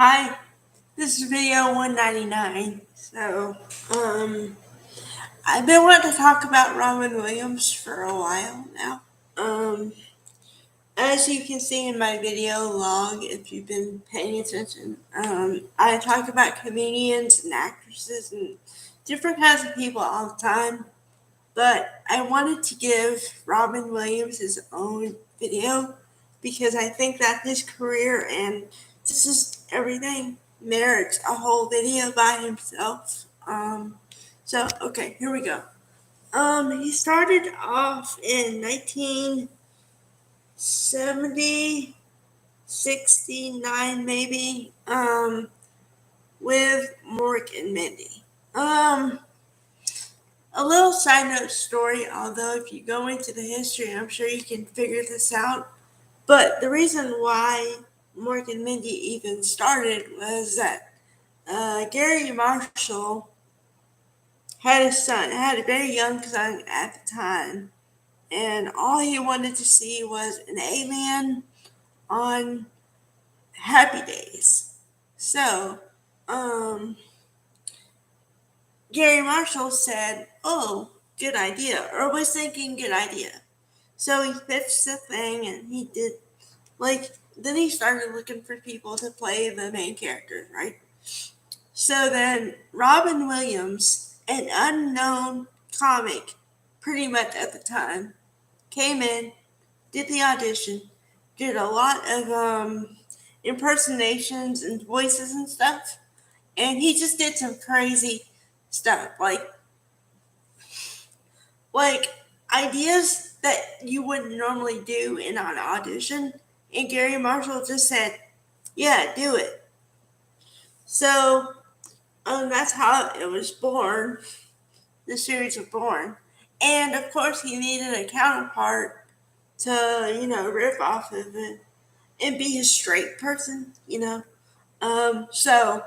Hi, this is video 199. I've been wanting to talk about Robin Williams for a while now. Um, as you can see in my video log, if you've been paying attention, I talk about comedians and actresses and different kinds of people all the time. But I wanted to give Robin Williams his own video because I think that his career and just everything merits a whole video by himself. Okay, here we go. He started off in 1970, 69 maybe, with Mork and Mindy. A little side note story, although if you go into the history, I'm sure you can figure this out. But the reason why Mork and Mindy even started was that Gary Marshall had a son, had a very young son at the time, and all he wanted to see was an alien on Happy Days. So, um, Gary Marshall said, "Oh, good idea," or was thinking, "Good idea." So he pitched the thing and he did, then he started looking for people to play the main characters, right? So then Robin Williams, an unknown comic pretty much at the time, came in, did the audition, did a lot of impersonations and voices and stuff, and he just did some crazy stuff, like ideas that you wouldn't normally do in an audition. And Gary Marshall just said, "Yeah, do it." So that's how it was born. The series was born, and of course he needed a counterpart to riff off of it and be a straight person. So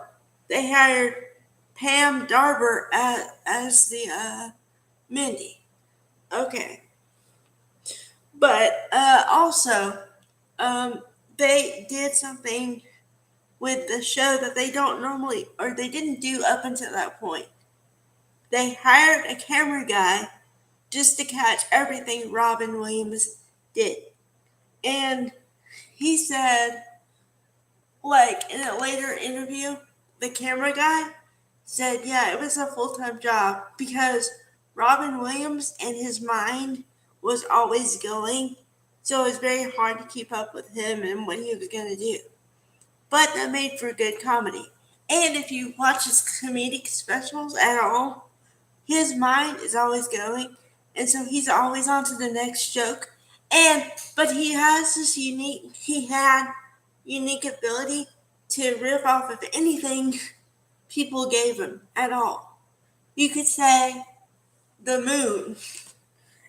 they hired Pam Darber as the Mindy. Okay, but also they did something with the show that they don't normally, or they didn't do up until that point. They hired a camera guy just to catch everything Robin Williams did. And he said, like in a later interview, the camera guy said, yeah, it was a full time job because Robin Williams and his mind was always going. So it was very hard to keep up with him and what he was going to do. But that made for good comedy. And if you watch his comedic specials at all, his mind is always going, and so he's always on to the next joke. But he had unique ability to riff off of anything people gave him at all. You could say the moon,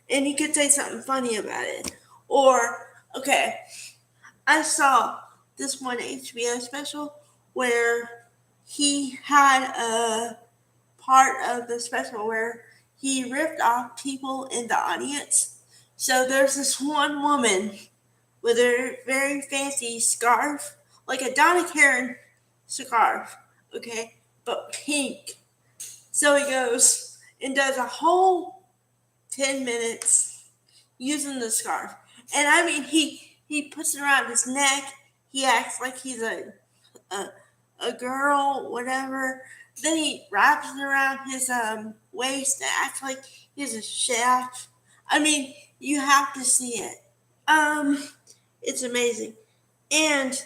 and he could say something funny about it. Or, okay, I saw this one HBO special where he had a part of the special where he ripped off people in the audience. So there's this one woman with a very fancy scarf, like a Donna Karen scarf, okay, but pink. So he goes and does a whole 10 minutes using the scarf. And I mean, he puts it around his neck. He acts like he's a, a girl, whatever. Then he wraps it around his waist and acts like he's a chef. I mean, you have to see it. Um, it's amazing. And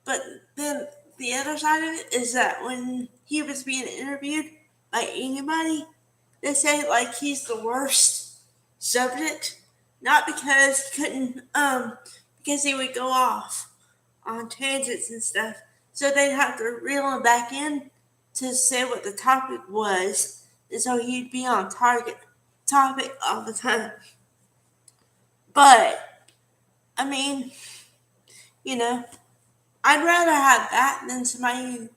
but then the other side of it is that when he was being interviewed by anybody, they say like he's the worst subject, not because he couldn't, because he would go off on tangents and stuff. So they'd have to reel him back in to say what the topic was, and so he'd be on topic all the time. But I mean, you know, I'd rather have that than somebody who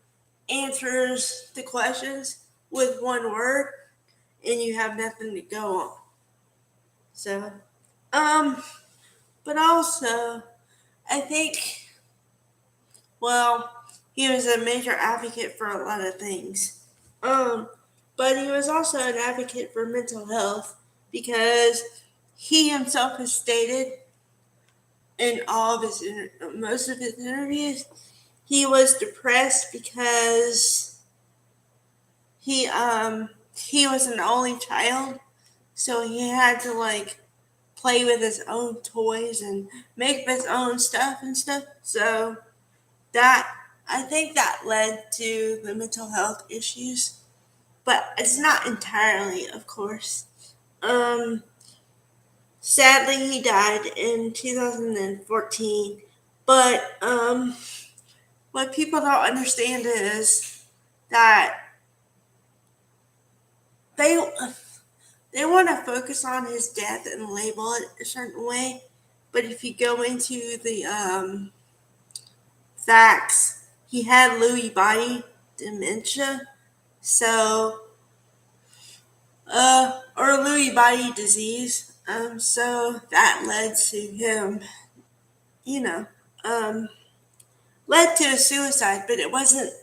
answers the questions with one word and you have nothing to go on. So, um, but also, I think, well, he was a major advocate for a lot of things. But he was also an advocate for mental health because he himself has stated in all of his most of his interviews he was depressed because he was an only child, so he had to like play with his own toys and make his own stuff and stuff. So that I think that led to the mental health issues, but it's not entirely, of course. Um, Sadly, he died in 2014. But what people don't understand is that they they want to focus on his death and label it a certain way. But if you go into the facts, he had Lewy body dementia, so or Lewy body disease. So that led to him, you know, um, led to a suicide, but it wasn't.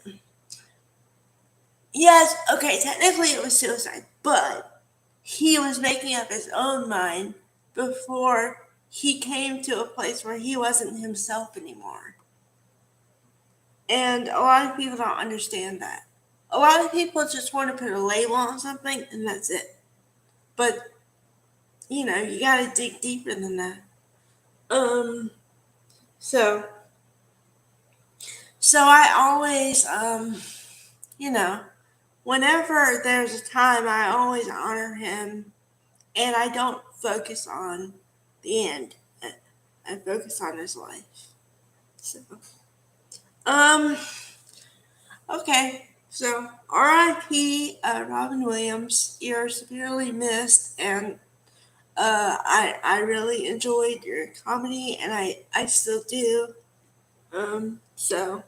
Yes, okay, technically it was suicide, but he was making up his own mind before he came to a place where he wasn't himself anymore. And a lot of people don't understand that. A lot of people just want to put a label on something and that's it. But, you gotta dig deeper than that. Um, so, so I always, you know, whenever there's a time, I always honor him and I don't focus on the end. I focus on his life. So, um, okay. So, R.I.P. Robin Williams. You're severely missed, and I really enjoyed your comedy, and I still do. So